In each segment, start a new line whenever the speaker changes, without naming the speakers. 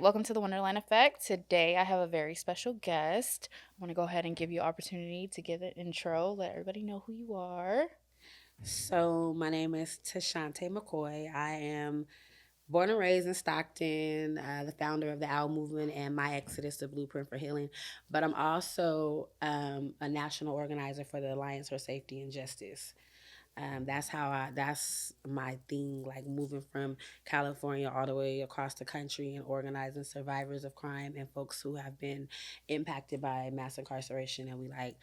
welcome to the Wonderland Effect. Today I have a very special guest. I want to go ahead and give you opportunity to give an intro, let everybody know who you are.
So my name is Shante McCoy. I am born and raised in Stockton, the founder of the OWL movement and My Exodus, the Blueprint for Healing. But I'm also a national organizer for the Alliance for Safety and Justice. That's my thing, like moving from California all the way across the country and organizing survivors of crime and folks who have been impacted by mass incarceration. And we like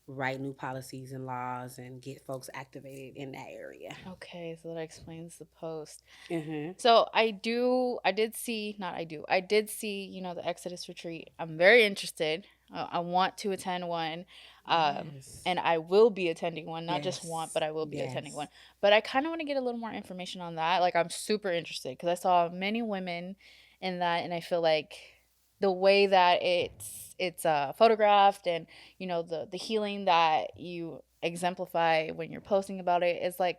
write new policies and laws and get folks activated in that area.
Okay, so that explains the post.
Mm-hmm.
So I did see, not I do, I did see, the Exodus retreat. I'm very interested. I want to attend one.
Yes.
And I will be attending one, not just want,
Yes.
but I will be attending
Yes.
one. But I kind of want to get a little more information on that. Like, I'm super interested because I saw many women in that, and I feel like the way that it's photographed and the healing that you exemplify when you're posting about it is like,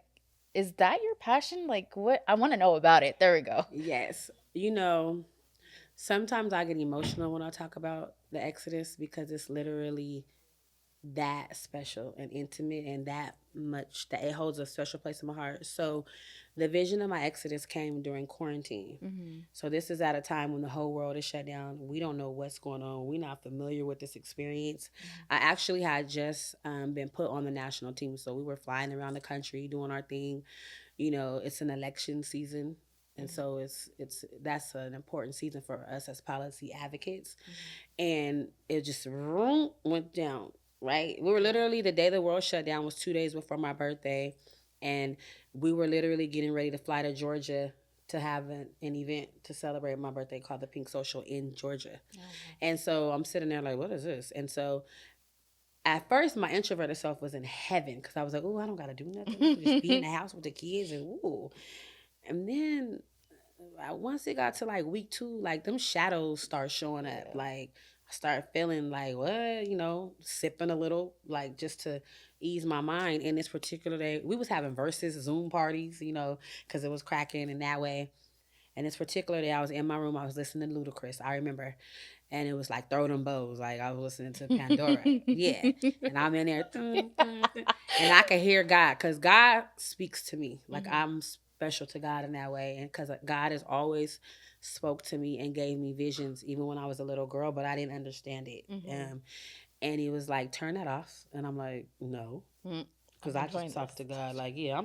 is that your passion? Like, what? I want to know about it. There we go.
Yes. Sometimes I get emotional when I talk about the Exodus because it's literally that special and intimate and that much that it holds a special place in my heart. So the vision of my Exodus came during quarantine.
Mm-hmm.
So this is at a time when the whole world is shut down. We don't know what's going on. We're not familiar with this experience. I actually had just been put on the national team. So we were flying around the country doing our thing. It's an election season. And
Mm-hmm.
so it's that's an important season for us as policy advocates. And it just went down, right? We were literally, the day the world shut down was 2 days before my birthday. And we were literally getting ready to fly to Georgia to have an event to celebrate my birthday called the Pink Social in Georgia.
Oh,
And so I'm sitting there like, what is this? And so at first, my introverted self was in heaven because I was like, oh, I don't got to do nothing. I can just be in
wow.
the house with the kids and ooh. And then once it got to like week 2, like them shadows start showing up.
Yeah.
Like I start feeling like what, sipping a little, like just to ease my mind. And this particular day, we was having versus Zoom parties, because it was cracking in that way. And this particular day, I was in my room. I was listening to Ludacris. I remember, and it was like throw them bows. Like I was listening to Pandora. Yeah, and I'm in there, dun, dun, dun, and I can hear God because God speaks to me. Like
Mhm.
I'm special to God in that way, and because God has always spoke to me and gave me visions, even when I was a little girl, but I didn't understand it.
Mhm.
And he was like, "Turn that off," and I'm like, "No."
Mm.
Cause
I'm
I just
enjoying
talked
this.
to God like, yeah,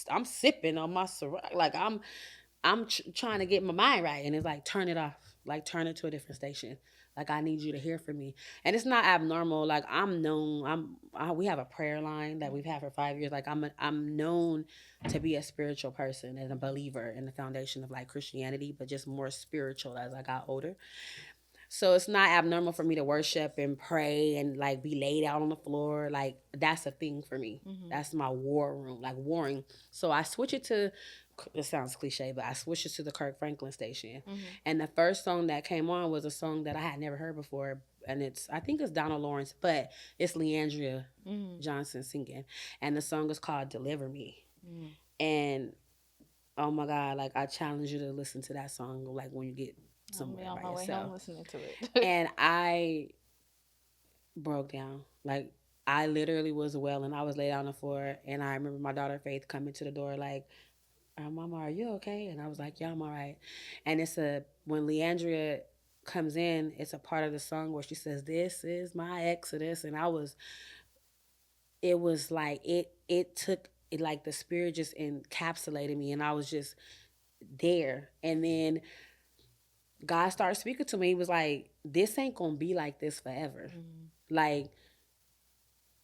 I'm sipping on my like I'm trying to get my mind right, and it's like turn it off, like turn it to a different station. Like I need you to hear from me, and it's not abnormal. Like I'm known. We have a prayer line that we've had for 5 years. Like I'm known to be a spiritual person and a believer in the foundation of like Christianity, but just more spiritual as I got older. So it's not abnormal for me to worship and pray and like be laid out on the floor. Like that's a thing for me.
Mhm.
That's my war room, like warring. So I switch it to, it sounds cliche, but I switched it to the Kirk Franklin station.
Mhm.
And the first song that came on was a song that I had never heard before. And I think it's Donald Lawrence, but it's Leandria
Mhm.
Johnson singing. And the song is called Deliver Me.
Mhm.
And oh my God, like I challenge you to listen to that song like when you get
I'll be
somewhere
on
by
my way home
yourself.
listening to it.
And I broke down. Like I literally was well, and I was laid on the floor. And I remember my daughter Faith coming to the door like, "Mama, are you okay?" And I was like, "Yeah, I'm all right." And it's when Leandria comes in, it's a part of the song where she says, "This is my exodus," and it was like it took it like the spirit just encapsulated me, and I was just there. And then God started speaking to me. He was like, "This ain't gonna be like this forever."
Mhm.
Like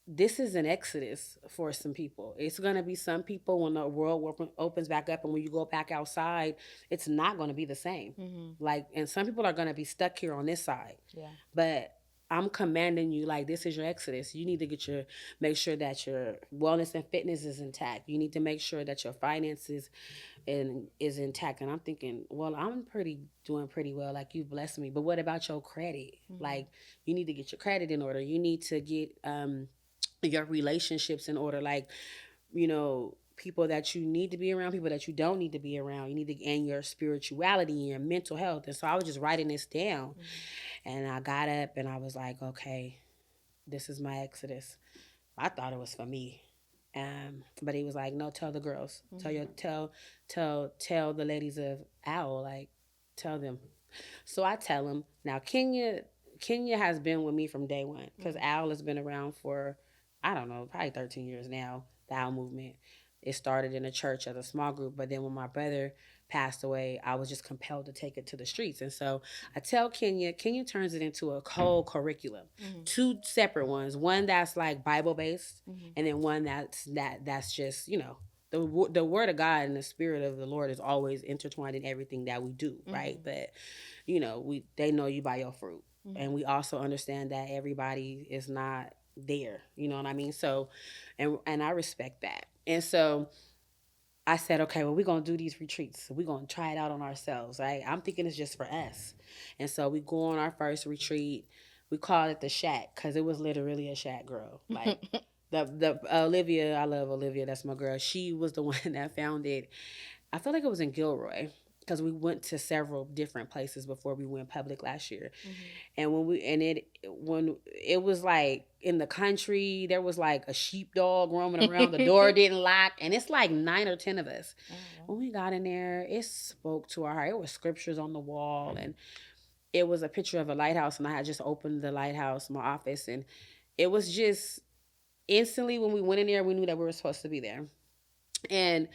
this is an exodus for some people. It's going to be some people when the world opens back up and when you go back outside, it's not going to be the same.
Mhm.
Like, and some people are going to be stuck here on this side.
Yeah.
But I'm commanding you, like, this is your exodus. You need to make sure that your wellness and fitness is intact. You need to make sure that your finances is intact. And I'm thinking, well, doing pretty well. Like, you've blessed me. But what about your credit?
Mhm.
Like, you need to get your credit in order. You need to get, your relationships in order. Like, you know, people that you need to be around, people that you don't need to be around. You need to and your spirituality and your mental health. And so I was just writing this down. And I got up and I was like, okay, this is my exodus. I thought it was for me. But he was like, no, tell the girls. Tell the ladies of Owl, like, tell them. So I tell them. Now Kenya has been with me from day one because Owl has been around for, I don't know, probably 13 years now. The Owl movement. It started in a church as a small group, but then when my brother passed away, I was just compelled to take it to the streets. And so I tell Kenya turns it into a whole curriculum, two separate ones, one that's like Bible based, and then one that's just the word of God and the spirit of the Lord is always intertwined in everything that we do, right? But they know you by your fruit, and we also understand that everybody is not there. You know what I mean? So, and I respect that, and so I said, okay, well, we're going to do these retreats. So we're going to try it out on ourselves, right? I'm thinking it's just for us. And so we go on our first retreat. We called it the shack because it was literally a shack, girl. Like the Olivia, I love Olivia. That's my girl. She was the one that found it. I feel like it was in Gilroy because we went to several different places before we went public last year. And when it was like in the country, there was like a sheepdog roaming around. The door didn't lock, and it's like 9 or 10 of us. When we got in there, it spoke to our heart. It was scriptures on the wall, and it was a picture of a lighthouse. And I had just opened the lighthouse, my office, and it was just instantly when we went in there, we knew that we were supposed to be there. And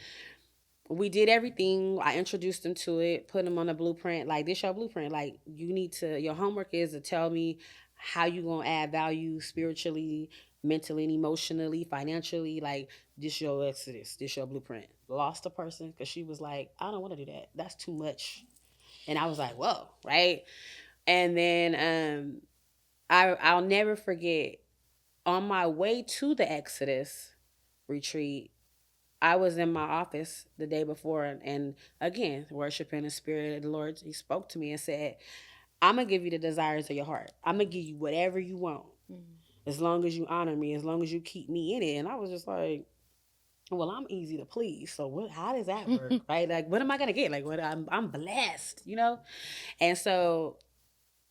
we did everything. I introduced them to it, put them on a blueprint. Like, this your blueprint. Like, your homework is to tell me how you gonna add value spiritually, mentally, and emotionally, financially. Like, this your exodus. This your blueprint. Lost a person because she was like, I don't want to do that. That's too much. And I was like, whoa, right? And then I'll never forget, on my way to the Exodus retreat, I was in my office the day before, and again, worshiping the Spirit of the Lord, He spoke to me and said, I'm going to give you the desires of your heart. I'm going to give you whatever you want, as long as you honor me, as long as you keep me in it. And I was just like, well, I'm easy to please. So how does that work, right? Like, what am I going to get? Like, I'm blessed, And so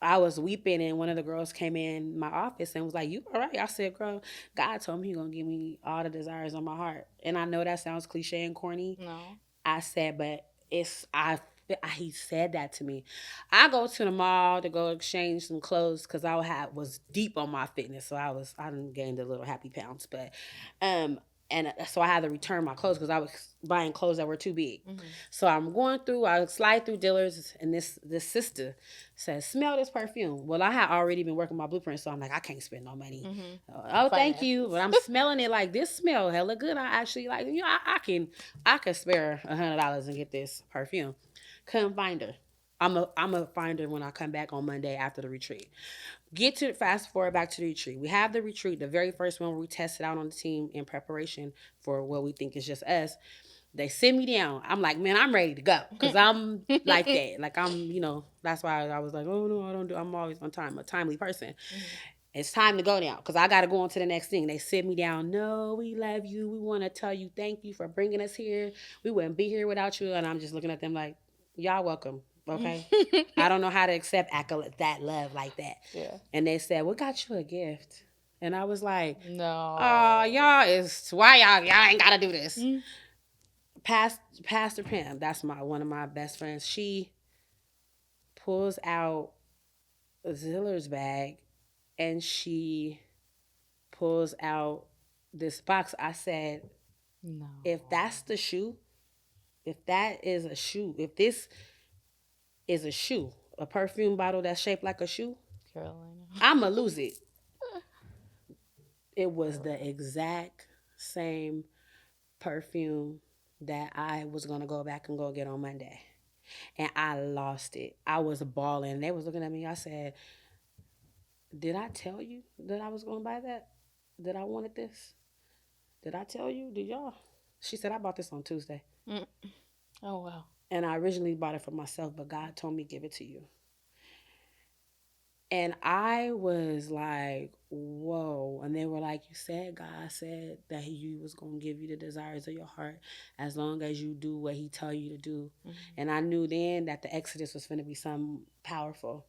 I was weeping, and one of the girls came in my office and was like, you all right? I said, girl, God told me He gonna give me all the desires on my heart. And I know that sounds cliche and corny.
No.
I said, but he said that to me. I go to the mall to go exchange some clothes because was deep on my fitness. So I done gained a little happy pounds. But and so I had to return my clothes because I was buying clothes that were too big. So I'm going through, I slide through Dillard's, and this sister says, smell this perfume. Well, I had already been working my blueprint, so I'm like, I can't spend no money. Oh, thank you. But I'm smelling it like, this smell hella good. I actually like, I can spare $100 and get this perfume. Couldn't find her. I'm a find her when I come back on Monday after the retreat. Fast forward back to the retreat. We have the retreat, the very first one where we tested out on the team in preparation for what we think is just us. They sit me down. I'm like, man, I'm ready to go because I'm like that. Like, that's why I was like, oh no, I don't do. I'm always on time, a timely person. It's time to go now because I got to go on to the next thing. They sit me down. No, we love you. We want to tell you thank you for bringing us here. We wouldn't be here without you. And I'm just looking at them like, y'all welcome. Okay. I don't know how to accept that love like that.
Yeah.
And they said, we got you a gift. And I was like,
No.
y'all is why y'all ain't gotta do this. Pastor Pam, that's one of my best friends. She pulls out Ziller's bag and she pulls out this box. I said,
No.
if that's the shoe, if that is a shoe, if this is a shoe, a perfume bottle that's shaped like a shoe,
Carolina,
I'ma lose it. It was the exact same perfume that I was gonna go back and go get on Monday. And I lost it. I was bawling. They was looking at me. I said, did I tell you that I was gonna buy that? That I wanted this? Did I tell you? Did y'all? She said, I bought this on Tuesday.
Oh wow.
And I originally bought it for myself, but God told me give it to you. And I was like, whoa. And they were like, you said God said that he was going to give you the desires of your heart as long as you do what he tell you to do.
Mhm.
And I knew then that the Exodus was going to be something powerful.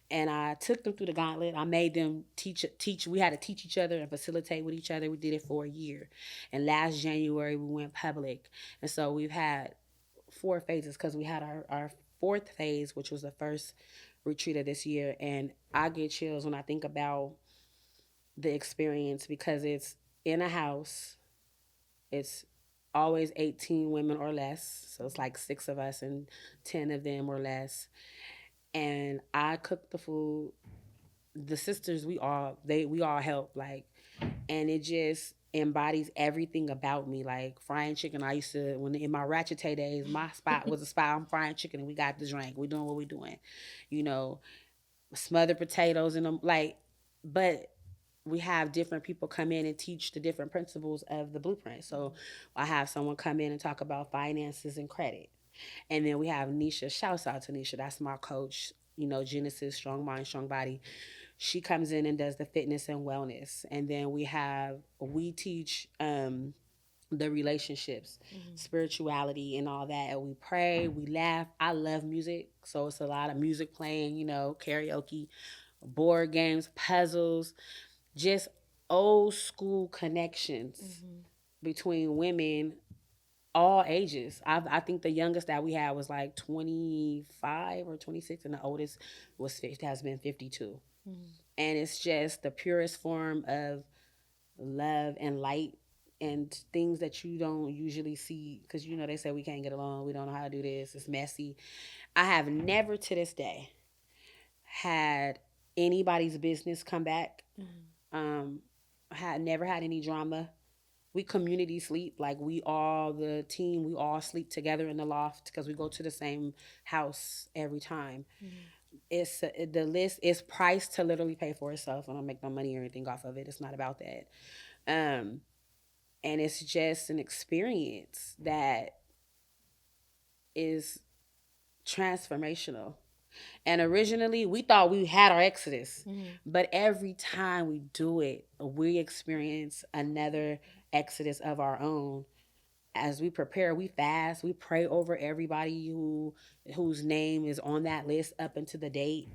And I took them through the gauntlet. I made them teach. We had to teach each other and facilitate with each other. We did it for a year. And last January, we went public. And so we've had 4 phases because we had our fourth phase, which was the first retreat of this year. And I get chills when I think about the experience because it's in a house. It's always 18 women or less. So it's like 6 of us and 10 of them or less. And I cook the food. The sisters, we all help, like, and it just embodies everything about me. Like frying chicken, I used to, when in my ratchet days, my spot was a spot. I'm frying chicken and we got the drink, we doing what we doing, you know, smothered potatoes and them, like. But we have different people come in and teach the different principles of the blueprint. So I have someone come in and talk about finances and credit, and then we have Nisha. Shouts out to Nisha, that's my coach, you know, Genesis, strong mind, strong body. She comes in and does the fitness and wellness. And then we teach the relationships, spirituality, and all that. And we pray, we laugh. I love music, so it's a lot of music playing, you know, karaoke, board games, puzzles, just old school connections between women, all ages. I think the youngest that we had was like 25 or 26, and the oldest has been 52. And it's just the purest form of love and light and things that you don't usually see, because you know they say we can't get along, we don't know how to do this, it's messy. I have never to this day had anybody's business come back. um had never had any drama. We community sleep, like we all, the team, we all sleep together in the loft because we go to the same house every time. It's the list is priced to literally pay for itself. I don't make no money or anything off of it. It's not about that. um and it's just an experience that is transformational. And originally we thought we had our exodus, but every time we do it, we experience another exodus of our own. As we prepare, we fast, we pray over everybody whose name is on that list up into the date.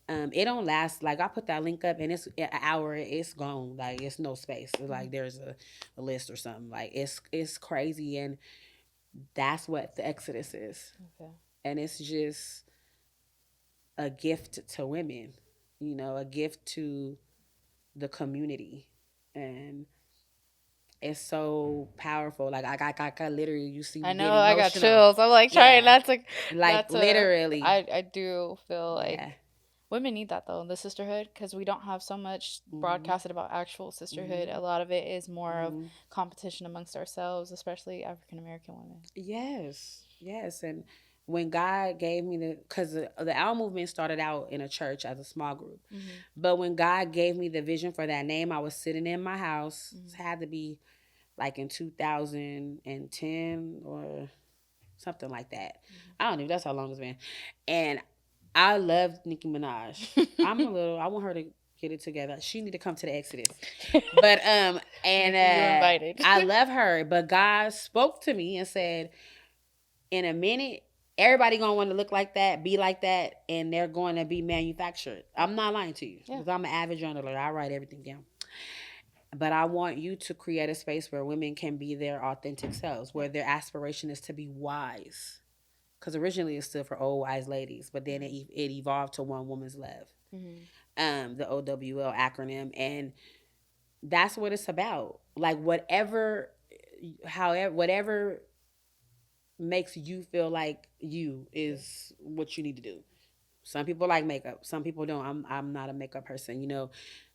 It don't last. Like I put that link up, and it's an hour. It's gone. Like it's no space. It's like there's a list or something. Like it's crazy, and that's what the Exodus is.
Okay.
And it's just a gift to women. You know, a gift to the community, and it's so powerful. Like I literally, you see
I
me
know
get
I got
emotional.
chills. I'm like trying
Yeah,
not to,
like literally.
I do feel like
Yeah.
women need that though, the sisterhood, because we don't have so much
Mhm.
broadcasted about actual sisterhood. A
Mhm.
lot of it is more of
Mhm.
competition amongst ourselves, especially African American women.
Yes, yes. And when God gave me because the Owl movement started out in a church as a small group, but when God gave me the vision for that name, I was sitting in my house. It had to be like in 2010 or something like that. I don't know. That's how long it's been. And I love Nicki Minaj. I want her to get it together. She need to come to the Exodus. But and
Nikki, you're invited.
I love her, but God spoke to me and said, in a minute, everybody gonna want to look like that, be like that, and they're going to be manufactured. I'm not lying to you because I'm an avid journaler. I write everything down. But I want you to create a space where women can be their authentic selves, where their aspiration is to be wise. Because originally it stood for old wise ladies, but then it evolved to one woman's love. The OWL acronym, and that's what it's about. Like whatever makes you feel like you is what you need to do. Some people like makeup. Some people don't. I'm not a makeup person. You know,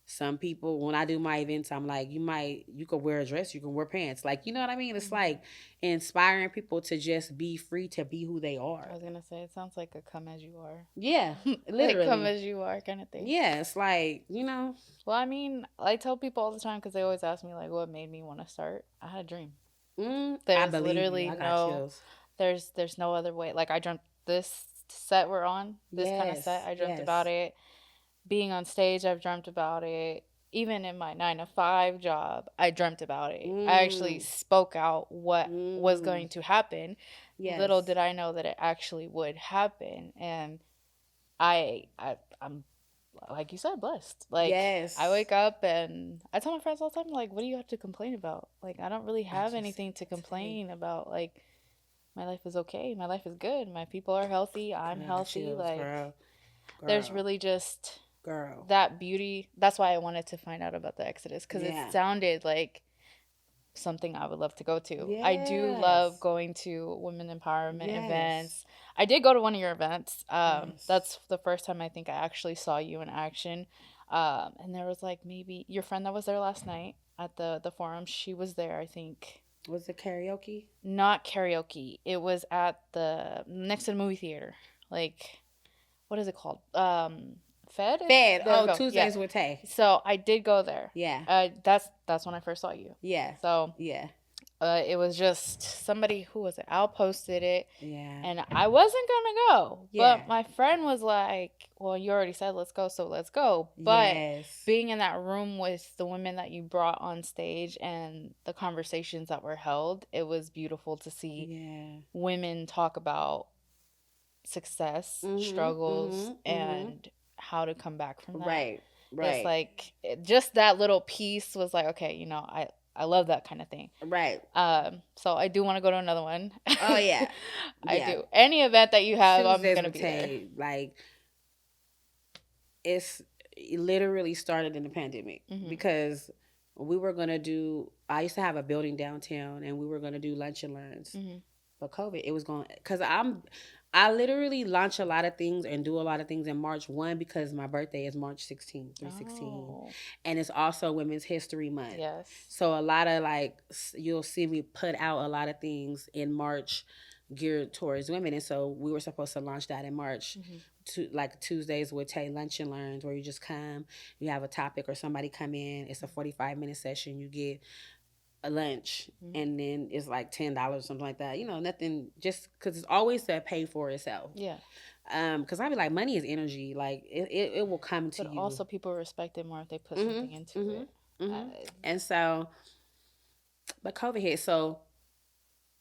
some people, when I do my events, I'm like, you could wear a dress, you can wear pants. Like, you know what I mean? It's like inspiring people to just be free to be who they
I
are.
was gonna say it sounds like a come as you are.
Yeah,
Like come
literally.
as you are kind of thing.
Yeah, it's like, you know.
Well, I mean, I tell people all the time because they always ask me like, what made me want to start. I had a dream.
I
There's
believe you.
literally
I got
no,
chills.
there's no other way. Like I dreamt this set we're on, this kind of set.
Yes,
I dreamt about
yes.
it being on stage, I've dreamt about it. Even in my 9 to 5 job, I dreamt about it. I actually
Mm.
spoke out what was
Mm.
going to happen. Little
Yes.
did I know that it actually would happen. And I'm like you said, blessed. Like I
Yes.
wake up and I tell my friends all the time, like, what do you have to complain about? Like I don't really
I
have
just said
anything to
that today.
complain about. Like my life is okay. My life is good. My people are healthy. I'm
I got
healthy.
chills,
Like
girl.
there's
Girl.
really just
Girl.
that beauty. That's why I wanted to find out about the Exodus because it
Yeah.
sounded like something I would love to go to. I do love
Yes.
going to women empowerment
Yes.
events. I did go to one of your events.
Yes.
That's the first time I think I actually saw you in action. And there was like maybe your friend that was there last night at the forum. She was there, I think.
Was it karaoke?
Not karaoke. It was at the next to the movie theater. Like what is it called? Fed.
Fed.
There we
Oh,
go. Yeah.
Tuesdays with Tay.
So I did go there.
Yeah.
That's when I first saw you.
Yeah.
So
Yeah.
it was just somebody who was it? Al posted it,
Yeah.
and I wasn't gonna go,
Yeah.
but my friend was like, "Well, you already said let's go, so let's go." But
Yes.
being in that room with the women that you brought on stage and the conversations that were held, it was beautiful to see
Yeah.
women talk about success,
Mhm.
struggles,
Mhm. Mhm.
and how to come back from that.
Right.
It's
Right.
like just that little piece was like, okay, I love that kind of thing.
Right.
So I do want to go to another one.
Oh yeah.
I
Yeah.
do. Any event that you have, I'm
Tuesdays
gonna
with
be there.
Tay, like it's it literally started in the pandemic
Hmm.
because we were gonna do. I used to have a building downtown, and we were gonna do lunch and learns.
Hmm.
But COVID, it was going because I literally launch a lot of things and do a lot of things in March. One, because my birthday is March 16th, 316,
Oh,
and it's also Women's History Month.
yes.
So a lot of like you'll see me put out a lot of things in March geared towards women, and so we were supposed to launch that in March.
Hmm.
To like Tuesdays with Tay Lunch and Learns, where you just come, you have a topic or somebody come in. It's a 45-minute session. You get a lunch,
Hmm.
and then it's like $10 something like that. Nothing, just because it's always to pay for itself.
Yeah,
Because I be like, money is energy. Like it will come to
but
you.
also people respect it more if they put
Mhm.
something into
Mhm.
it.
Mhm.
Uh,
And so, but COVID hit. So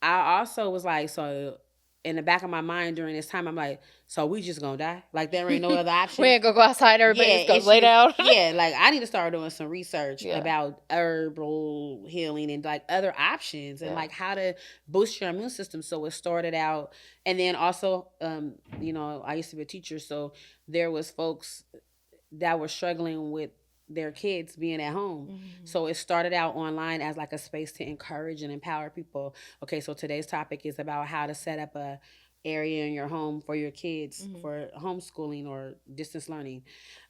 I also was like, so in the back of my mind during this time, I'm like, so we just gonna die? Like there ain't no other
we
option.
ain't gonna go outside. Everybody
Yeah,
just goes
it's
lay
just
down.
yeah. Like I need to start doing some research
Yeah,
about herbal healing and like other options and
yeah.
like how to boost your immune system. So it started out, and then also, I used to be a teacher, so there was folks that were struggling with their kids being at home.
Hmm.
So it started out online as like a space to encourage and empower people. Okay, so today's topic is about how to set up a area in your home for your kids
Hmm.
for homeschooling or distance learning.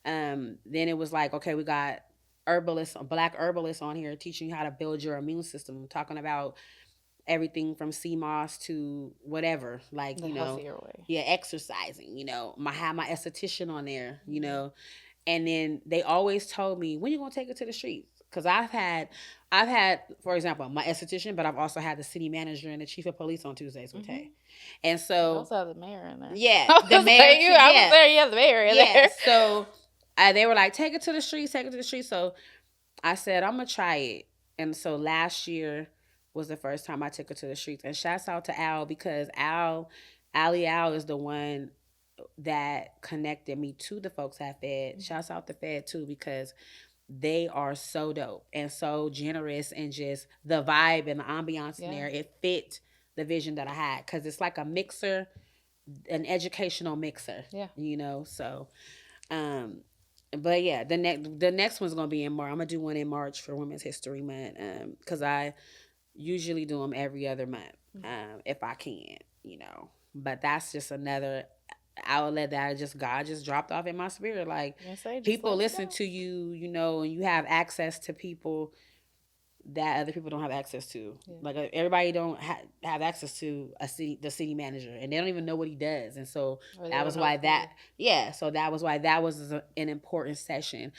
Then it was like, okay, we got black herbalists on here teaching you how to build your immune system, talking about everything from CMOS to whatever, like,
The healthier way.
yeah, exercising, have my esthetician on there,
Hmm.
and then they always told me, when you gonna take it to the streets? Because I've had, for example, my esthetician, but I've also had the city manager and the chief of police on Tuesdays with
Hmm.
Tay. And
You
so,
also have the mayor in there.
yeah,
I
the
was
mayor
like,
too.
I was
Yeah,
there. You have the mayor in
yeah.
there.
So they were like, take it to the streets, take it to the streets. So I said, I'm gonna try it. And so last year was the first time I took it to the streets. And shouts out to Al, because Ali Al is the one that connected me to the folks at Fed. Shouts out to Fed too, because they are so dope and so generous, and just the vibe and the ambiance in
Yeah.
there. It fit the vision that I had, because it's like a mixer, an educational mixer.
Yeah.
So um but yeah, the next one's gonna be in March. I'm gonna do one in March for Women's History Month, because I usually do them every other month, if I can, but that's just another outlet that God just dropped off in my spirit. Like,
I'm gonna say, just
people
let it
listen
go.
to you, and you have access to people that other people don't have access to.
Yeah.
Like, everybody don't have access to the city manager, and they don't even know what he does. And so
Or they
that
don't
was
know
why
who.
that was an important session.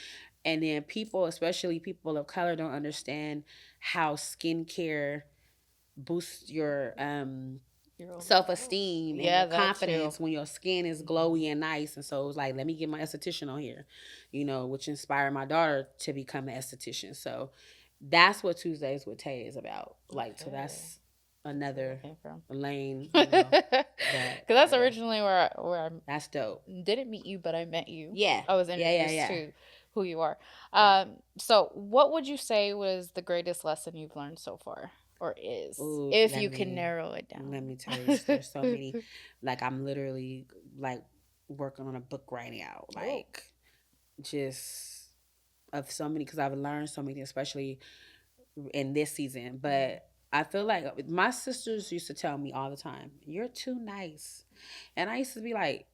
And then people, especially people of color, don't understand how skincare boosts your
Your own self.
self-esteem and your
Yeah, that too.
confidence when your skin is glowy and nice. And so it was like, let me get my esthetician on here, which inspired my daughter to become an esthetician. So that's what Tuesdays with Tay is about. Like, so
Okay.
that's
That's where
another
that came from.
lane,
Because
that
that's
yeah,
originally where
that's dope.
I didn't meet you, but I met you.
Yeah,
I was
yeah, yeah,
introduced
yeah,
to who you are.
yeah.
So what would you say was the greatest lesson you've learned so far, or is,
Ooh,
if
let
you can
me
narrow it
let
down?
me tell you, there's so many. Like, I'm literally like working on a book right now.
Oh.
Like, just of so many, because I've learned so many, especially in this season.
Mhm.
But I feel like my sisters used to tell me all the time, "You're too nice," and I used to be like,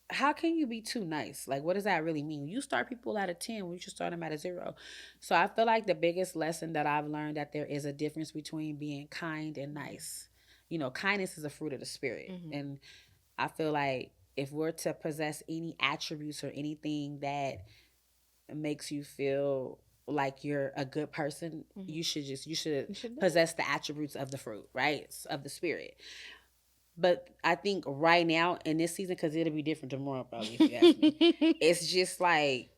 how can you be too nice? Like, what does that really mean? You start people at a 10 when you should start them at a 0. So I feel like the biggest lesson that I've learned, that there is a difference between being kind and nice. Kindness is a fruit of the spirit.
Mhm.
And I feel like if we're to possess any attributes or anything that makes you feel like you're a good person,
Mhm.
you should
You should do
possess the attributes of the fruit, right? Of the spirit. But I think right now in this season, because it'll be different tomorrow, probably, if you ask me,
it.
it's just like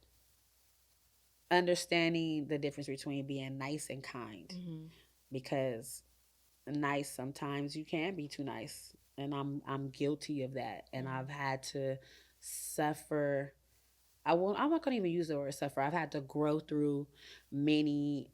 understanding the difference between being nice and kind.
Mhm.
Because nice, sometimes you can be too nice, and I'm guilty of that, and I've
Mhm.
had to suffer. I'm not gonna even use the word suffer. I've had to grow through many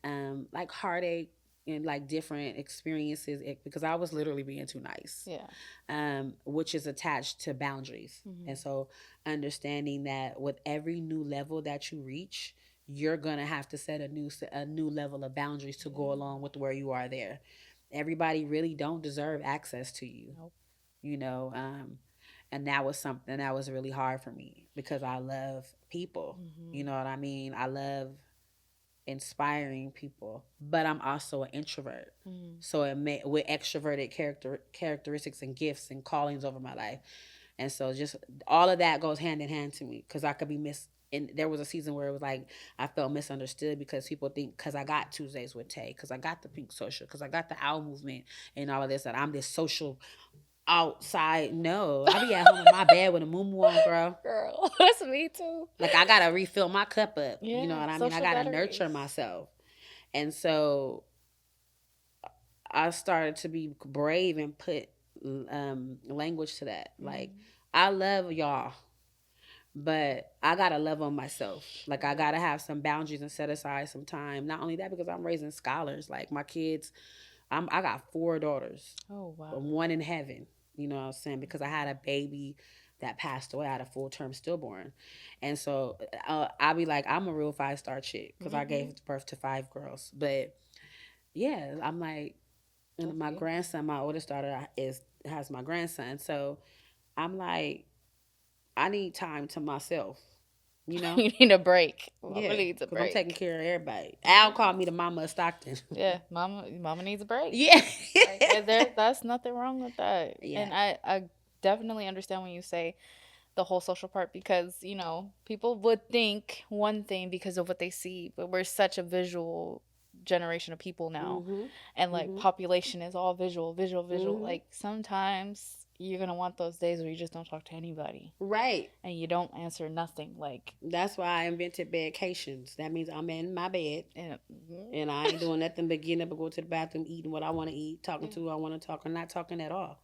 like heartache and like different experiences, because I was literally being too nice,
Yeah.
which is attached to boundaries. And
Mhm.
so understanding that with every new level that you reach, you're gonna have to set a new level of boundaries to go
Yeah.
along with where you are there. Everybody really don't deserve access to you,
Nope.
you know. And that was something that was really hard for me, because I love people. You
Mhm.
know what I mean? I love inspiring people, but I'm also an introvert.
Mhm.
So with extroverted characteristics and gifts and callings over my life. And so just all of that goes hand in hand to me, because I could be and there was a season where it was like I felt misunderstood, because people think, because I got Tuesdays with Tay, because I got the Pink Social, because I got the Owl Movement and all of this, that I'm this social outside. No, I be at home in my bed with a moo on, girl.
Girl, that's me too.
Like, I gotta refill my cup up. You know
Yeah,
what I mean? I
social
gotta
batteries.
nurture myself. And so I started to be brave and put language to that. Like,
Mhm.
I love y'all, but I gotta love on myself. Like, I
Right.
gotta have some boundaries and set aside some time. Not only that, because I'm raising scholars. Like, my kids, I got 4 daughters,
Oh wow.
one in heaven. You know what I'm saying? Because I had a baby that passed away. I had a full term stillborn, and so I'll be like, I'm a real 5-star chick, because I
Mhm.
gave birth to 5 girls. But yeah, I'm like, and
That's
my
beautiful.
grandson, my oldest daughter, has my grandson. So I'm like, I need time to myself, you know?
You need a break. Mama
Yeah,
needs a
because I'm taking
break.
care of everybody. Al called
Mhm.
me the mama of Stockton.
Yeah, mama needs a break.
Yeah.
Like, that's nothing wrong with that.
Yeah.
And I definitely understand when you say the whole social part, because, people would think one thing because of what they see, but we're such a visual generation of people now.
Mhm.
And like
Mhm.
population is all visual, visual, visual.
Mhm.
Like sometimes you're going to want those days where you just don't talk to anybody
Right.
and you don't answer nothing. Like,
That's why I invented bedcations. That means I'm in my bed
and,
and I ain't doing nothing but getting up and go to the bathroom, eating what I want to eat, talking to
yeah.
who I want to talk, or not talking at all.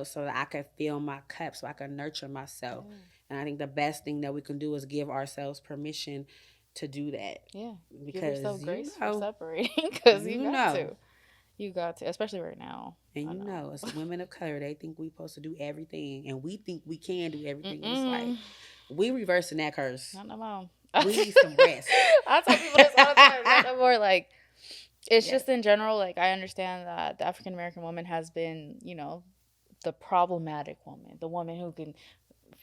So that I can fill my cup, so I can nurture myself.
Yeah.
And I think the best thing that we can do is give ourselves permission to do that,
Yeah. Give yourself
because
grace for separating because you
you
got
know,
to. You got to, especially right now.
and
I know.
as women of color, they think we supposed to do everything, and we think we can do everything. And it's like,
Mm-mm.
we reversing that curse.
Not no more.
We need some rest.
I tell people this all the time. Not no more. Like, it's
Yeah.
just in general. Like, I understand that the African American woman has been, the problematic woman, the woman who can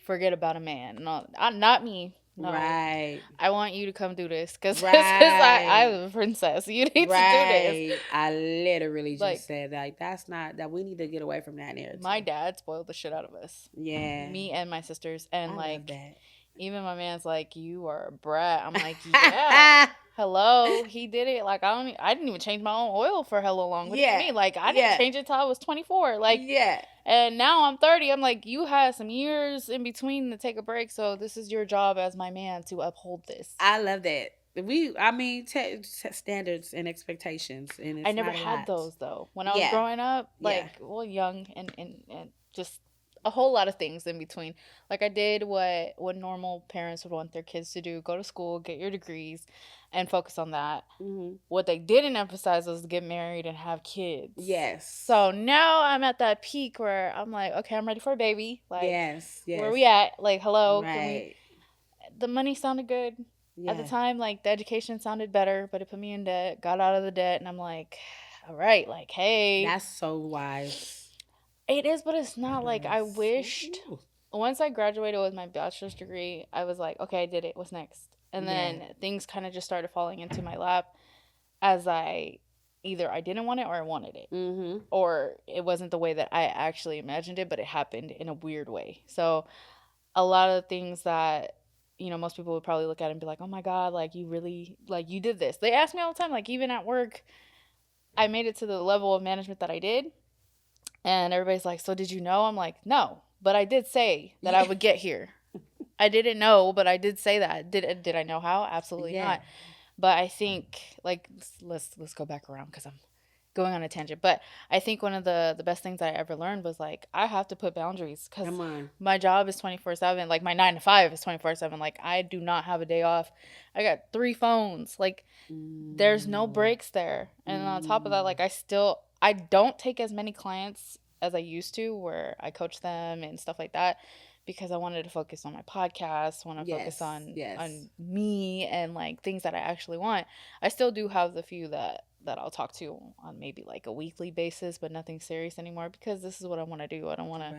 forget about a man. No, not me. No,
Right.
I want you to come do this because this is
Right.
I'm a princess. You need to do this.
Right. I literally just
Like,
said, like, that's not that, we need to get away from that
my
narrative.
dad spoiled the shit out of us,
Yeah.
me and my sisters, and
I love
like
that.
even my man's like, you are a brat. I'm like, yeah. Hello, he did it. Like I didn't even change my own oil for hella long. What do you
Yeah.
mean? Like I didn't
Yeah.
change it till I was 24. Like,
Yeah.
and now I'm 30. I'm like, you had some years in between to take a break, so this is your job as my man to uphold this.
I love that. I mean, standards and expectations, and
I
it's
never
not a
had
lot.
those though. When I was
Yeah.
growing up,
Yeah.
like, well, young and just a whole lot of things in between. Like I did what normal parents would want their kids to do: go to school, get your degrees, and focus on that.
Hmm.
What they didn't emphasize was get married and have kids.
Yes.
So now I'm at that peak where I'm like, okay, I'm ready for a baby. Like,
Yes.
where
Yes.
we at? Like, hello, can we?
Right.
The money sounded good at the
Yeah.
time. Like, the education sounded better, but it put me in debt. Got out of the debt, and I'm like, all right, like, hey,
That's so wise.
it is, but it's not. Like, I
Yes.
wished
Ooh.
once I graduated with my bachelor's degree, I was like, okay, I did it. What's next? And
Yeah.
then things kind of just started falling into my lap as I didn't want it or I wanted it.
Mm-hmm.
Or it wasn't the way that I actually imagined it, but it happened in a weird way. So a lot of things that most people would probably look at and be like, "Oh my god, like you really like you did this." They ask me all the time, like even at work, I made it to the level of management that I did, and everybody's like, "So did you know?" I'm like, "No, but I did say that I
Yeah.
would get here. I didn't know, but I did say that. Did I know how? Absolutely
Yeah.
not." But I think like let's go back around because I'm going on a tangent. But I think one of the best things I ever learned was like I have to put boundaries because
Come on.
my job is 24/7. Like my 9 to 5 is 24/7. Like I do not have a day off. I got 3 phones. Like there's no
Mm.
breaks there. And on top of that,
Mm.
like I don't take as many clients as I used to where I coach them and stuff like that because I wanted to focus on my podcast, want to focus
Yes.
on
Yes.
me and like things that I actually want. I still do have the few that I'll talk to on maybe like a weekly basis, but nothing serious anymore because this is what I want to do.
Right.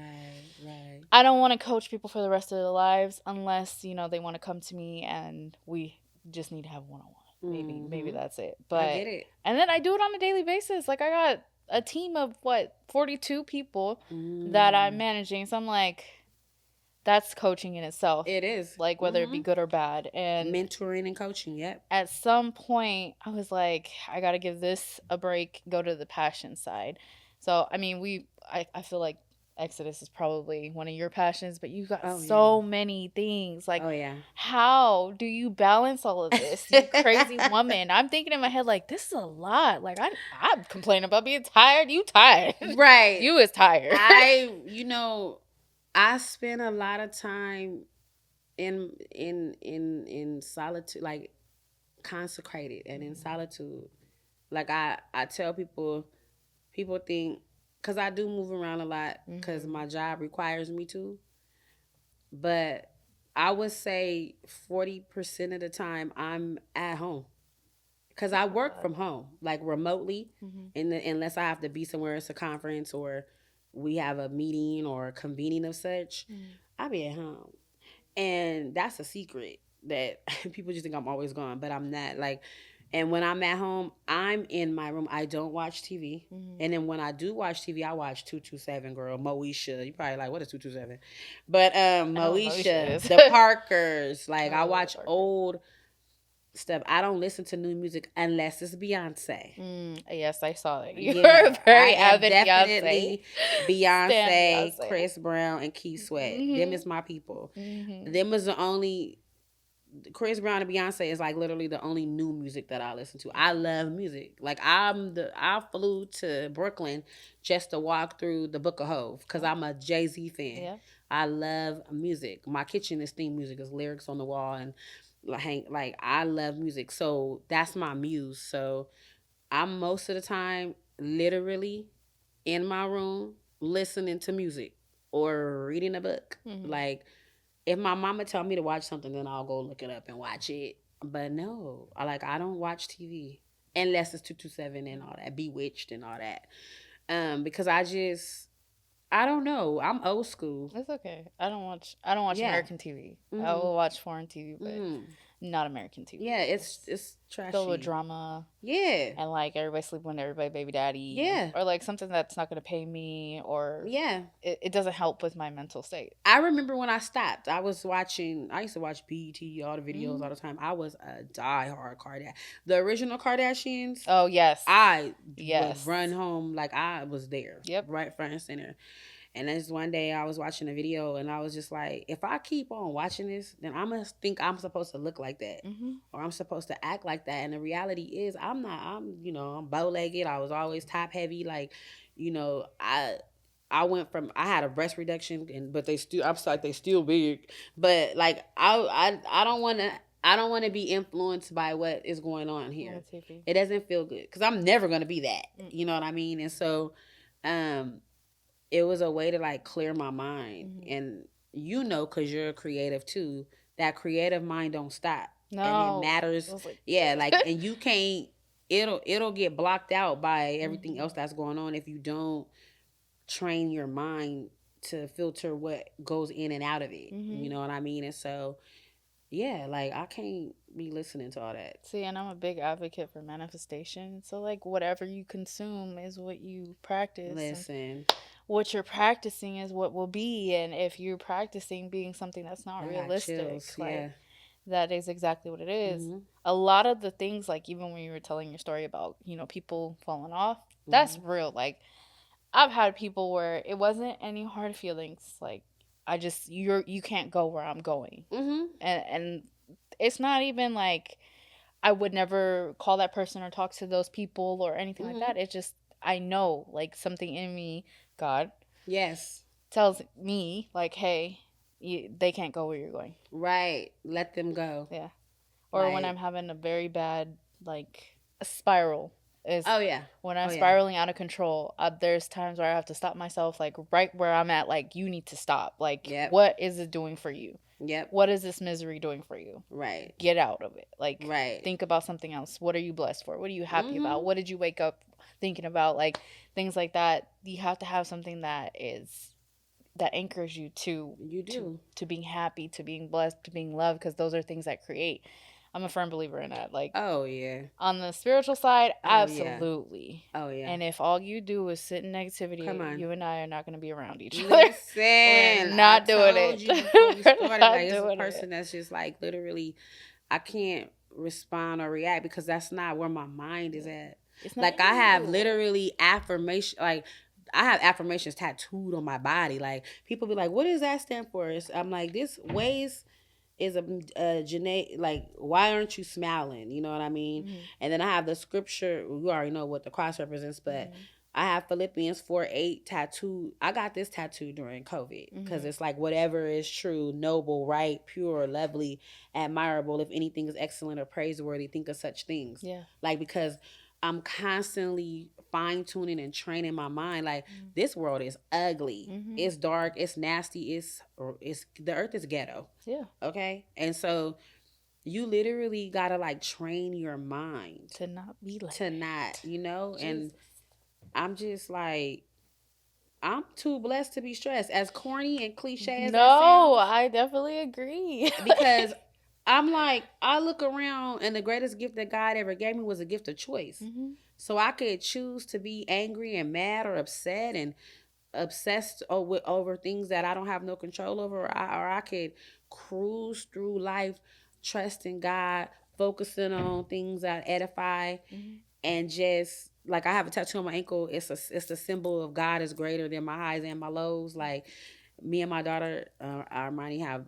Right.
I don't want to coach people for the rest of their lives unless, they want to come to me and we just need to have one-on-one. Maybe
Mm-hmm.
that's it.
I
But
get it.
and then I do it on a daily basis. Like I got a team of 42 people that I'm
Mm.
managing. So I'm like that's coaching in itself.
It is.
Like whether it be
Mm-hmm.
good or bad. And
Mentoring and coaching. Yep.
at some point I was like I got to give this a break, go to the passion side. So I mean I feel like Exodus is probably one of your passions, but you've got
Oh yeah.
so many things. Like
Oh yeah.
how do you balance all of this, you crazy woman? I'm thinking in my head like this is a lot. Like I'm complaining about being tired, you tired.
Right.
You is tired.
I spend a lot of time in solitude, like consecrated and in solitude. Like I tell people think because I do move around a lot because
Mm-hmm.
my job requires me to, but I would say 40% of the time I'm at home because I
That's not
work
bad.
from home, like remotely,
Mm-hmm.
unless I have to be somewhere, it's a conference or we have a meeting or a convening of such,
Mm-hmm.
I be at home, and that's a secret that people just think I'm always gone, but I'm not. Like, and when I'm at home, I'm in my room. I don't watch TV.
Mm-hmm.
And then when I do watch TV, I watch 227 girl, Moesha. You probably like, what is 227? But
I know what Moesha
Moesha,
is.
the Parkers. Like
I
I
love the
watch
Parkers.
old stuff. I don't listen to new music unless it's Beyonce.
Yes, I saw that. You're a
Yeah, I
very
am
avid Beyonce.
definitely
Stan
Beyonce,
Beyonce.
Chris Brown, and Keith Sweat. Them
Mhm.
is my people.
Mhm.
Them is the only Chris Brown and Beyonce is like literally the only new music that I listen to. I love music. Like I flew to Brooklyn just to walk through the Book of Hove because
Yep.
I'm a Jay-Z fan.
Yep.
I love music. My kitchen is theme music, is lyrics on the wall, and like I love music. So that's my muse. So I'm most of the time literally in my room listening to music or reading a book.
Mhm.
Like if my mama tell me to watch something, then I'll go look it up and watch it. But no, I don't watch TV unless it's 227 and all that, Bewitched and all that. Because I don't know. I'm old school.
It's okay. I don't watch
Yeah.
American TV. I
Mm.
will watch foreign TV, but
Mm.
not American TV.
Yeah, it's
Filled with
trashy.
drama
Yeah.
and like everybody sleeping with everybody baby daddy.
Yeah.
Or like something that's not gonna pay me, or
Yeah.
it doesn't help with my mental state.
I remember when I stopped. I used to watch BET, all the videos
Mm-hmm.
all the time. I was a diehard Kardashian. The original Kardashians,
Oh yes.
I would
Yes.
run home like I was there.
Yep.
Right front and center. And then one day I was watching a video and I was just like, if I keep on watching this, then I must think I'm supposed to look like that.
Mm-hmm.
Or I'm supposed to act like that. And the reality is I'm not. I'm bow legged. I was always top heavy. Like, I went from I had a breast reduction but I'm like they still big. But like I don't wanna be influenced by what is going on here. It doesn't feel good. Because I'm never gonna be that. You know what I mean? And so it was a way to like clear my mind. And because you're a creative too, that creative mind don't stop. No, and it matters. Yeah, like and you can't. It'll get blocked out by everything else that's going on if you don't train your mind to filter what goes in and out of it. You know what I mean? And so yeah, like I can't be listening to all that.
See, and I'm a big advocate for manifestation. So like whatever you consume is what you practice.
Listen,
what you're practicing is what will be. And if you're practicing being something that's not realistic,
chills,
like
yeah.
that is exactly what it is. A lot of the things, like even when you were telling your story about people falling off, that's real. Like I've had people where it wasn't any hard feelings. Like you can't go where I'm going. And it's not even like I would never call that person or talk to those people or anything like that. It's just I know like something in me, God,
yes,
tells me like, hey, they can't go where you're going.
Right, let them go.
Yeah. Or when I'm having a very bad like a spiral. When I'm spiraling out of control, there's times where I have to stop myself, like right where I'm at, like you need to stop. Like, what is it doing for you? What is this misery doing for you?
Right.
Get out of it. Like, think about something else. What are you blessed for? What are you happy about? What did you wake up thinking about? Like, things like that. You have to have something that anchors you to being happy, to being blessed, to being loved, because those are things that create. I'm a firm believer in that. Like,
oh yeah.
On the spiritual side, absolutely.
Oh yeah.
And if all you do is sit in negativity, you and I are not going to be around each other.
Listen,
we're not doing it.
You before we started, like, it's a person that's just like literally, I can't respond or react because that's not where my mind is at. Like I have literally affirmation, like. I have affirmations tattooed on my body. Like people be like, "What does that stand for?" I'm like, "This ways is a genetic, like, why aren't you smiling?" You know what I mean? And then I have the scripture. You already know what the cross represents, but I have Philippians 4:8 tattooed. I got this tattoo during COVID because it's like whatever is true, noble, right, pure, lovely, admirable. If anything is excellent or praiseworthy, think of such things. Yeah. Like because I'm constantly fine-tuning and training my mind. Like this world is ugly. It's dark. It's nasty. It's the earth is ghetto. Yeah. Okay. And so you literally gotta like train your mind
to not be like
Jesus. And I'm just like, I'm too blessed to be stressed. As corny and cliche as that sounds,
I definitely agree.
Because I'm like, I look around and the greatest gift that God ever gave me was a gift of choice. So I could choose to be angry and mad or upset and obsessed over things that I don't have no control over, or I could cruise through life, trusting God, focusing on things that edify, and just like I have a tattoo on my ankle. It's a symbol of God is greater than my highs and my lows. Like me and my daughter, Armani, have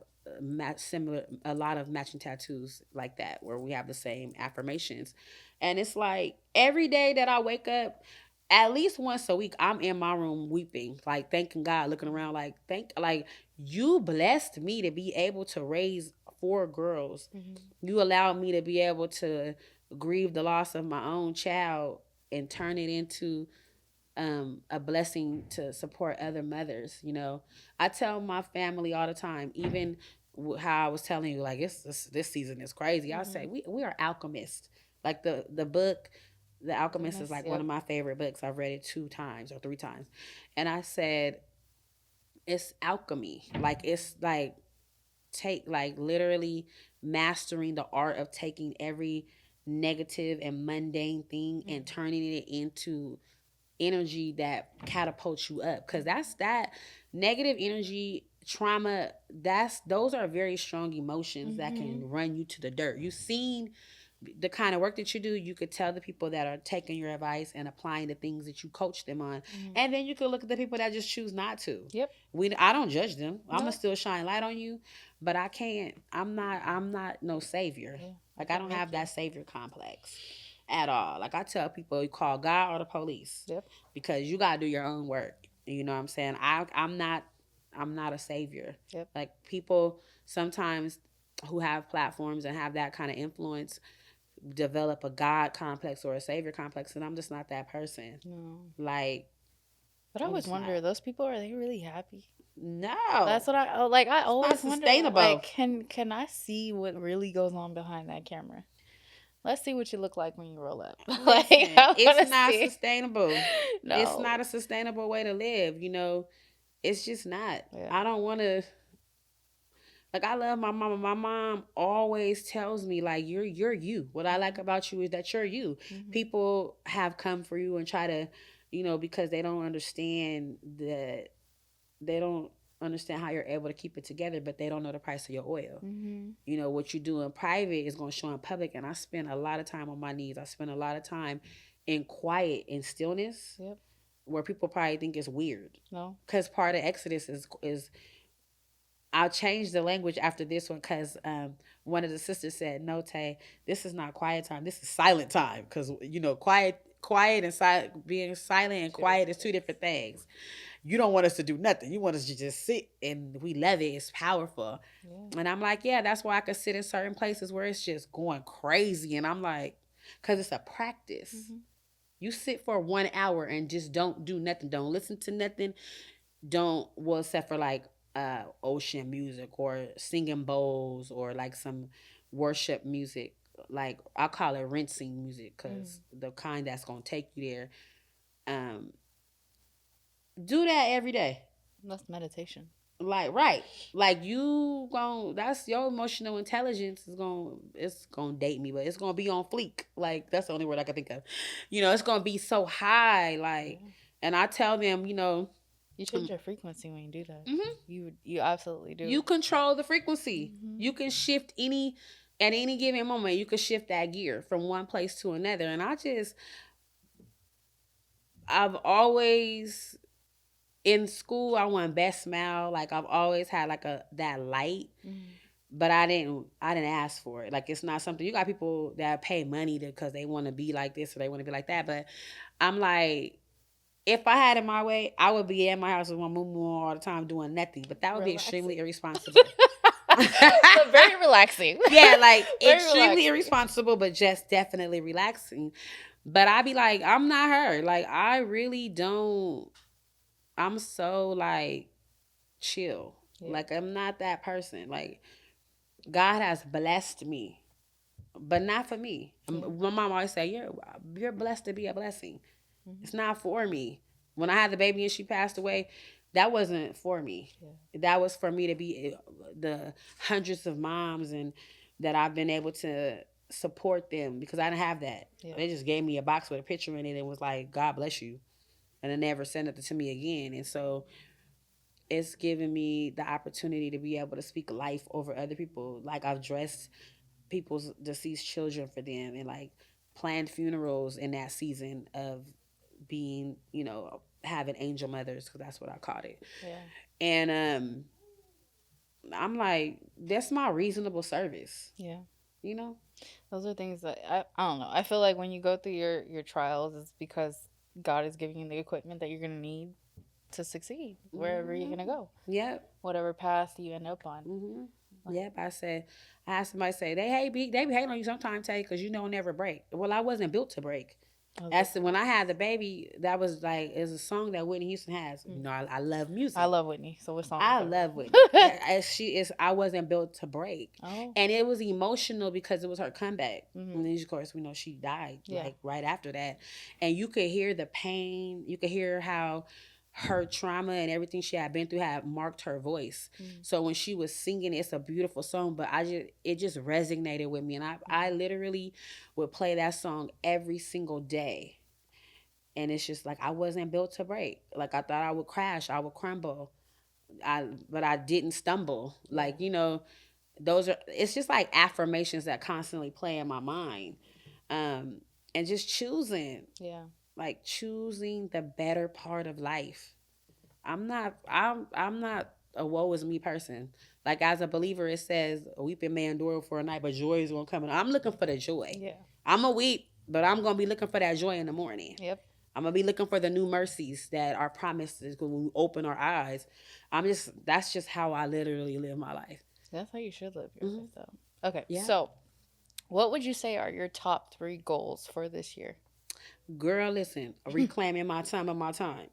a lot of matching tattoos like that where we have the same affirmations. And it's like every day that I wake up, at least once a week, I'm in my room weeping, like thanking God, looking around like you blessed me to be able to raise 4 girls. You allowed me to be able to grieve the loss of my own child and turn it into a blessing to support other mothers. I tell my family all the time, even how I was telling you, like this season is crazy. I say we are alchemists. Like the book, The Alchemist is like one of my favorite books. I've read it 2 times or 3 times, and I said it's alchemy. Like it's like take, like, literally mastering the art of taking every negative and mundane thing and
Mm-hmm.
turning it into energy that catapults you up, because that's that negative energy trauma, that's those are very strong emotions that
Mm-hmm.
can run you to the dirt. You've seen the kind of work that you do. You could tell the people that are taking your advice and applying the things that you coach them on,
Mm-hmm.
and then you could look at the people that just choose not to.
Yep.
I don't judge them. I'm gonna
No.
still shine light on you, but I can't. I'm not no savior.
Yeah. I
Like, I
can't
don't
make
have
you.
that savior complex at all. Like, I tell people, you call God or the police,
Yep.
because you gotta do your own work. You know what I'm saying? I'm not a savior.
Yep.
Like, people sometimes who have platforms and have that kind of influence develop a God complex or a savior complex, and I'm just not that person.
No.
Like,
But I
I'm
always
just
wonder,
not.
those people, are they really happy?
No,
That's what like. I
it's not
always wonder, like,
sustainable.
can I see what really goes on behind that camera? Let's see what you look like when you roll up. Like,
Listen,
I
it's
want to
not
see.
sustainable. It's
No.
not a sustainable way to live. It's just not.
Yeah.
I don't want to. Like, I love my mama. My mom always tells me, like, you're you. What I like
Mm-hmm.
about you is that you're you.
Mm-hmm.
People have come for you and try to, because they don't understand that, they don't understand how you're able to keep it together, but they don't know the price of your oil.
Mm-hmm.
What you do in private is going to show in public. And I spend a lot of time on my knees. I spend a lot of time in quiet and stillness,
Yep.
where people probably think it's weird.
No.
Because part of Exodus is I'll change the language after this one, because one of the sisters said, "No, Tay, this is not quiet time. This is silent time." Because quiet and silent, being silent and
Two
quiet
different
is two
things.
different things. You don't want us to do nothing. You want us to just sit, and we love it. It's powerful.
Yeah.
And I'm like, yeah, that's why I could sit in certain places where it's just going crazy. And I'm like, because it's a practice.
Mm-hmm.
You sit for 1 hour and just don't do nothing. Don't listen to nothing. Don't, well, except for like ocean music or singing bowls or like some worship music. Like, I call it rinsing music,
Mm-hmm.
because the kind that's gonna take you there. Um, do that every day.
That's meditation.
Like, right. Like, you gon' that's your emotional intelligence it's gonna date me, but it's gonna be on fleek. Like, that's the only word I can think of. It's gonna be so high, like,
Yeah.
and I tell them,
You change your frequency when you do that.
mhm,
You absolutely do.
you control the frequency.
Mm-hmm.
You can shift at any given moment, you can shift that gear from one place to another. And I've always, in school, I won best smile. Like, I've always had like that light,
Mm-hmm.
but I didn't ask for it. Like, it's not something, you got people that pay money to, because they want to be like this or they want to be like that. But I'm like, if I had it my way, I would be at my house with my moo all the time doing nothing. But that would be extremely
Relaxing.
irresponsible.
But very relaxing.
Yeah, like,
Very
extremely
relaxing.
irresponsible, but just definitely relaxing. But I be like, I'm not her. Like, I really don't. I'm so, like, chill.
Yeah.
Like, I'm not that person. Like, God has blessed me, but not for me.
Yeah.
My mom always say, you're blessed to be a blessing.
Mm-hmm.
It's not for me. When I had the baby and she passed away, that wasn't for me.
Yeah.
That was for me to be the hundreds of moms and that I've been able to support them, because I didn't have that.
Yeah.
They just gave me a box with a picture in it and was like, God bless you. And they never sent it to me again. And so it's given me the opportunity to be able to speak life over other people. Like, I've dressed people's deceased children for them, and like planned funerals in that season of being, having angel mothers, because that's what I called it.
Yeah.
And I'm like, that's my reasonable service,
Yeah.
you know?
Those are things that I don't know. I feel like when you go through your trials, it's because God is giving you the equipment that you're gonna need to succeed wherever you're gonna go,
Yep.
whatever path you end up on.
Yep. I had somebody say, they be hating on you sometimes, Tay, because you don't never break. Well, I wasn't built to break. That's when I had the baby. That was like, it's a song that Whitney Houston has. I love music.
I love Whitney. So what song?
I
is
love
that?
Whitney. As she is, I wasn't built to break,
Oh.
and it was emotional because it was her comeback.
Mhm.
And then, of course, we know she died
Yeah.
like right after that, and you could hear the pain. You could hear how her trauma and everything she had been through had marked her voice. So when she was singing, it's a beautiful song, but it just resonated with me, and I literally would play that song every single day. And it's just like I wasn't built to break. Like I thought I would crash, I would crumble. But I didn't stumble. Like, those are, it's just like affirmations that constantly play in my mind. Um and just choosing,
Yeah.
like choosing the better part of life. I'm not a woe is me person. Like as a believer, it says weeping may endure for a night, but joy is gonna come. And I'm looking for the joy.
Yeah.
I'm a weep, but I'm gonna be looking for that joy in the morning.
Yep.
I'm gonna be looking for the new mercies that are promised when we open our eyes. That's just how I literally live my life.
That's how you should live your life, though. Okay,
Yeah.
so what would you say are your top 3 goals for this year?
Girl, listen, reclaiming my time of my time.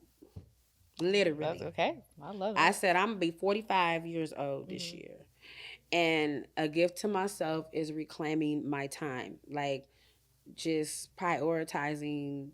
That's
Literally.
okay. I love
I
it.
said I'm gonna be 45 years old this
Mhm.
year. And a gift to myself is reclaiming my time. Like just prioritizing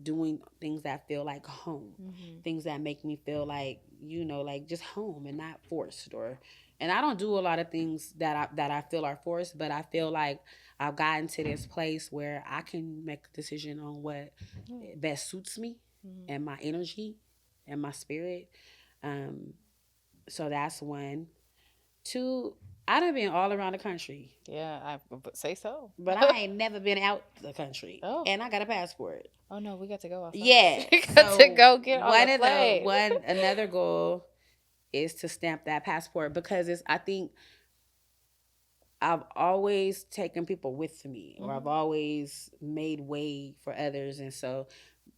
doing things that feel like home,
Mhm.
things that make me feel like, like just home and not forced. Or and I don't do a lot of things that I feel are forced, but I feel like I've gotten to this place where I can make a decision on what
Yeah.
best suits me
Mhm.
and my energy and my spirit. um so that's one. Two, I done been all around the country,
Yeah, I would say so.
but I ain't never been out the country,
Oh.
and I got a passport.
Oh no, we got to go outside.
Yeah.
We got to
So
go get on the
one of the
plane.
one another goal is to stamp that passport, because I think I've always taken people with me, or I've
Mhm.
always made way for others, and so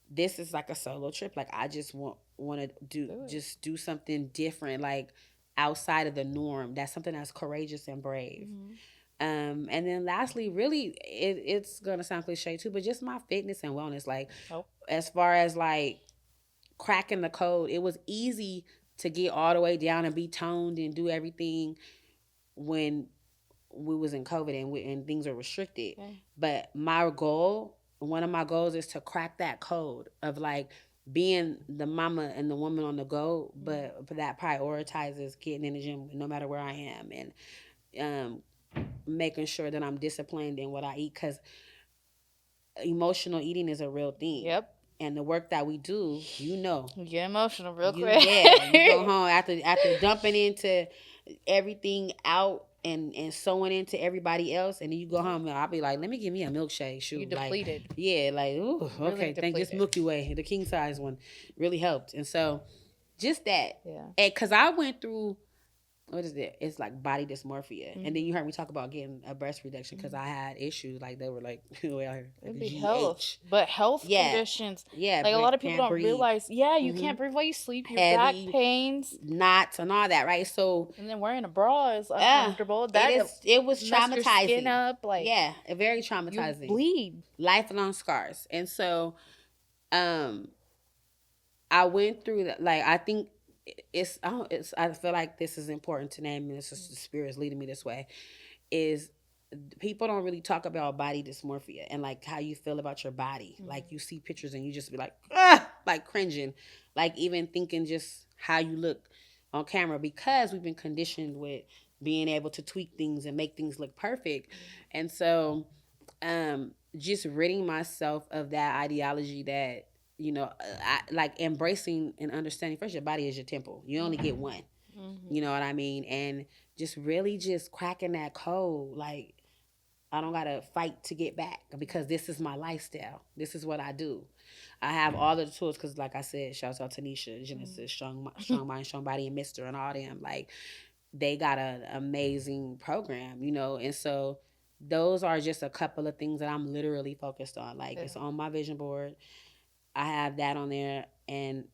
this is like a solo trip. Like I just want to
Do it.
do something different, like outside of the norm. That's something that's courageous and brave.
Mhm.
And then lastly, really, it's gonna sound cliche too, but just my fitness and wellness. Like
Oh.
as far as like cracking the code, it was easy to get all the way down and be toned and do everything when we was in COVID and things are restricted.
Okay.
But one of my goals is to crack that code of like being the mama and the woman on the go,
Mhm.
but that prioritizes getting in the gym no matter where I am, and making sure that I'm disciplined in what I eat, because emotional eating is a real thing.
Yep.
And the work that we do,
You get emotional real
you
quick.
yeah, you go home after dumping into everything out and sewing into everybody else, and then you go home, and I'll be like, let me give me a milkshake.
You
Shoot, like
depleted.
yeah, like ooh,
Really
okay, thank this
depleted.
Milky Way, the king size one, really helped. And so just that,
Yeah.
and because I went through, what is it? It's like body dysmorphia. And then
Mhm.
you heard me talk about getting a breast reduction because
Mhm.
I had issues. Like they were like, like
It'd
a
be health,
GH.
but health
Yeah.
conditions.
Yeah.
Like a lot of people
Can't
don't
breathe.
realize. Yeah, you
Hmm.
can't breathe while you sleep. Your back
Heavy
pains,
knots and all that, right? So
and then wearing a bra is uncomfortable. That
it was
messed your skin
traumatizing.
up. Like
Yeah, very
you
traumatizing.
bleed.
Lifelong scars. And so um I went through that. Like I think I feel like this is important to name, and this is the spirit is leading me this way. Is people don't really talk about body dysmorphia and like how you feel about your body.
Mhm.
Like you see pictures and you just be like, like cringing, like even thinking just how you look on camera, because we've been conditioned with being able to tweak things and make things look perfect. And so just ridding myself of that ideology that, I like embracing and understanding first your body is your temple. You only get one.
Mhm.
You know what I mean? And just really just cracking that code. Like I don't gotta fight to get back, because this is my lifestyle. This is what I do. I have all of the tools because, like I said, shouts out to Nisha, Genesis, Strong Mind, Strong Body, and Mister, and all them. Like they got an amazing program, and so those are just a couple of things that I'm literally focused on. Like
Yeah.
it's on my vision board. I have that on there, and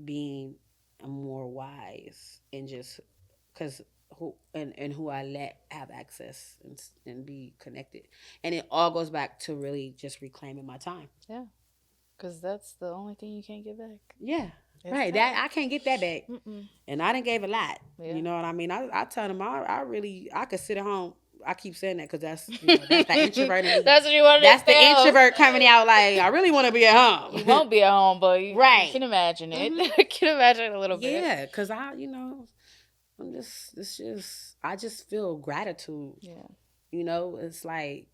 being more wise and just because who I let have access and be connected, and it all goes back to really just reclaiming my time.
Yeah. Because that's the only thing you can't get back.
Yeah,
It's
right.
tough.
That I can't get that back,
Mm-mm.
and I didn't gave a lot.
Yeah.
You know what I mean? I tell them I really I could sit at home I keep saying that because that's, you know, that's that introvert in me.
That's what you wanted to
That's the
feel.
introvert coming out like, I really want to be at
You
home.
won't be at home, but you
Right.
can imagine it.
Hmm.
I can imagine it a little bit.
Yeah, because you know, it's just, I just feel gratitude.
Yeah.
You know, it's like,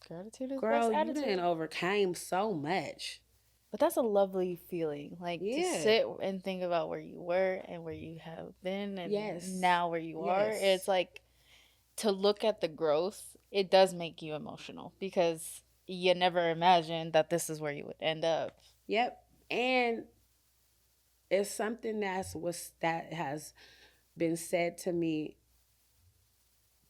Gratitude is the best
girl, you done
attitude.
overcame so much.
But that's a lovely feeling. Like to
Yeah.
sit and think about where you were and where you have been and
Yes.
now where you are. It's
Yes.
like to look at the growth, it does make you emotional because you never imagined that this is where you would end up.
Yep. And it's something that has been said to me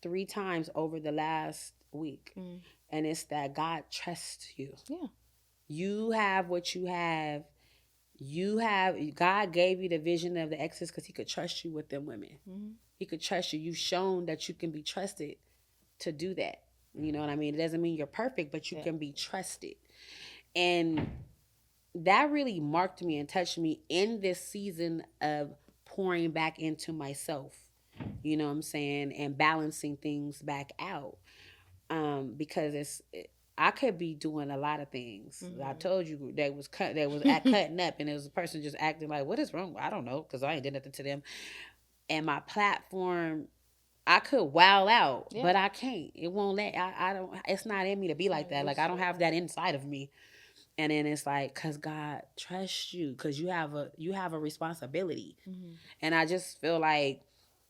3 times over the last week.
Mm.
And it's that God trusts you.
Yeah.
You have what you have. God gave you the vision of the Exodus because he could trust you with them women.
Mm-hmm.
He could trust you. You've shown that you can be trusted to do that. You know what I mean? It doesn't mean you're perfect, but you
Yeah.
can be trusted. And that really marked me and touched me in this season of pouring back into myself. You know what I'm saying? And balancing things back out. Because I could be doing a lot of things. I
Mm-hmm.
told you they was at cutting up, and it was a person just acting like, what is wrong? I don't know, because I ain't did nothing to them. And my platform, I could wow out,
Yeah.
but I can't. It won't let. I don't. It's not in me to be like that. Like I don't have that inside of me. And then it's like, cause God trusts you, cause you have a responsibility.
Mm-hmm.
And I just feel like,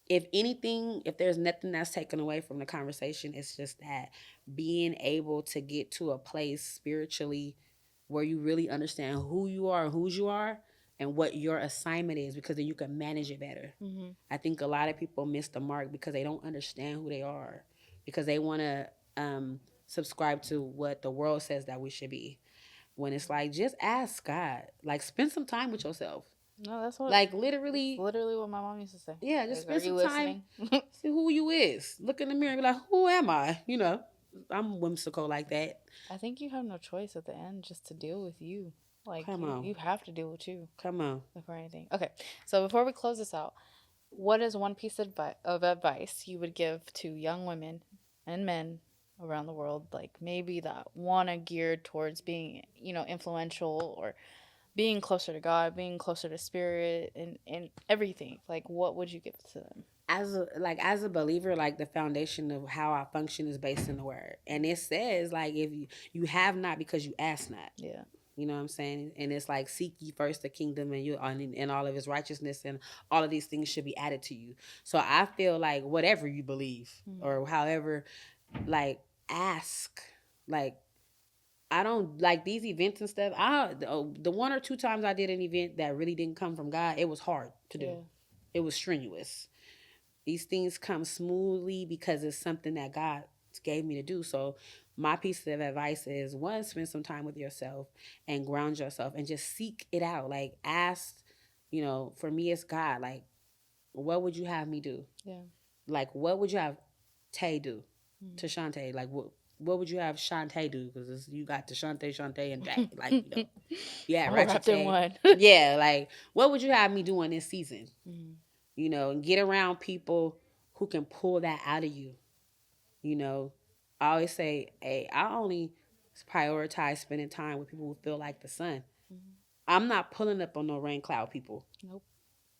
if anything, if there's nothing that's taken away from the conversation, it's just that being able to get to a place spiritually where you really understand who you are and whose you are and what your assignment is, because then you can manage it better.
Mm-hmm.
I think a lot of people miss the mark because they don't understand who they are, because they want to subscribe to what the world says that we should be. When it's like, just ask God, like spend some time with yourself,
No, that's what
like
it's
literally.
literally what my mom used to say.
Yeah, just
Like, are
spend
you
some time,
listening?
see who you is. Look in the mirror and be like, who am I? You know, I'm whimsical like that.
I think you have no choice at the end just to deal with you. Like
Come on.
you have to deal with you
Come on.
before anything. Okay, so before we close this out, what is one piece of advice you would give to young women and men around the world, like maybe that want to gear towards being, influential or being closer to God, being closer to spirit and everything? Like, what would you give to them?
As a believer, like the foundation of how I function is based in the word. And it says, like, if you have not because you ask not.
Yeah.
You know what I'm saying? And it's like, seek ye first the kingdom and all of his righteousness, and all of these things should be added to you. So I feel like whatever you believe,
Mm-hmm.
or however, like, ask. Like, I don't like these events and stuff. The 1 or 2 times I did an event that really didn't come from God, it was hard to do.
Yeah.
It was strenuous. These things come smoothly because it's something that God gave me to do. So my piece of advice is, one, spend some time with yourself and ground yourself and just seek it out. Like, ask, for me it's God. Like, what would you have me do?
Yeah.
Like, what would you have Tay do to
Mm-hmm.
Shante? Like, what would you have Shante do? Because you got the Shante, and Tay. Like, yeah,
All
Ratchet
wrapped in
Tay.
one.
Yeah, like, what would you have me do in this season?
Mm-hmm.
And get around people who can pull that out of you. You know, I always say, hey, I only prioritize spending time with people who feel like the sun.
Mm-hmm.
I'm not pulling up on no rain cloud people.
Nope.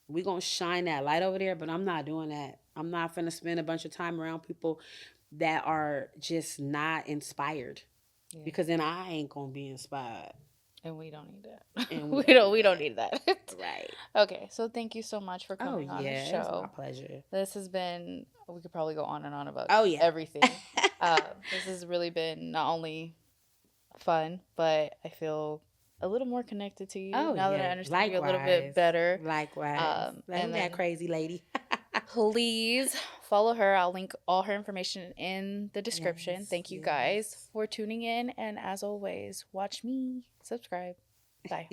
We gonna shine that light over there, but I'm not doing that. I'm not gonna spend a bunch of time around people that are just not inspired,
Yeah.
because then I ain't gonna be inspired.
And we don't need that.
And
we
we
don't
don't
we
need
don't need
that.
that.
Right.
Okay, so thank you so much for
Oh
coming on the
yeah, it's my
show.
pleasure.
This has been, we could probably go on and on about
Oh yeah.
everything. This has really been not only fun, but I feel a little more connected to you
Oh
now that I
yeah.
understand you a little bit
Likewise.
better.
Likewise. Like,
And
who that
then
crazy lady?
please follow her. I'll link all her information in the description.
Yes.
Thank you guys
Yes.
for tuning in. And as always, watch me, subscribe. Bye.